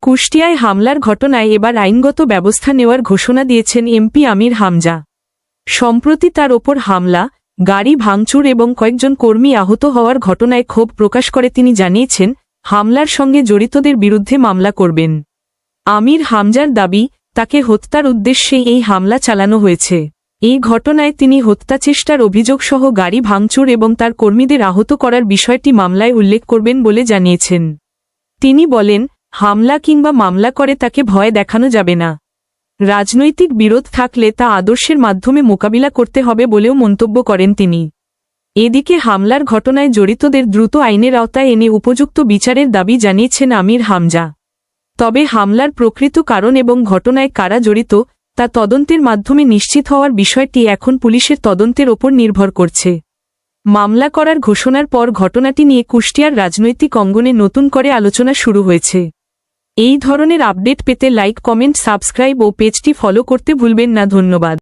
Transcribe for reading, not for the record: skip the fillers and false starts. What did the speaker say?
কুষ্টিয়ায় হামলার ঘটনায় এবার আইনগত ব্যবস্থা নেওয়ার ঘোষণা দিয়েছেন এমপি আমির হামজা। সম্প্রতি তার ওপর হামলা, গাড়ি ভাঙচুর এবং কয়েকজন কর্মী আহত হওয়ার ঘটনায় ক্ষোভ প্রকাশ করে তিনি জানিয়েছেন, হামলার সঙ্গে জড়িতদের বিরুদ্ধে মামলা করবেন। আমির হামজার দাবি, তাকে হত্যার উদ্দেশ্যে এই হামলা চালানো হয়েছে। এই ঘটনায় তিনি হত্যাচেষ্টার অভিযোগসহ গাড়ি ভাঙচুর এবং তার কর্মীদের আহত করার বিষয়টি মামলায় উল্লেখ করবেন বলে জানিয়েছেন। তিনি বলেন, হামলা কিংবা মামলা করে তাকে ভয় দেখানো যাবে না। রাজনৈতিক বিরোধ থাকলে তা আদর্শের মাধ্যমে মোকাবিলা করতে হবে বলেও মন্তব্য করেন তিনি। এদিকে হামলার ঘটনায় জড়িতদের দ্রুত আইনের আওতায় এনে উপযুক্ত বিচারের দাবি জানিয়েছেন আমির হামজা। তবে হামলার প্রকৃত কারণ এবং ঘটনায় কারা জড়িত তা তদন্তের মাধ্যমে নিশ্চিত হওয়ার বিষয়টি এখন পুলিশের তদন্তের ওপর নির্ভর করছে। মামলা করার ঘোষণার পর ঘটনাটি নিয়ে কুষ্টিয়ার রাজনৈতিক অঙ্গনে নতুন করে আলোচনা শুরু হয়েছে। এই ধরনের আপডেট পেতে লাইক, কমেন্ট, সাবস্ক্রাইব ও পেজটি ফলো করতে ভুলবেন না। ধন্যবাদ।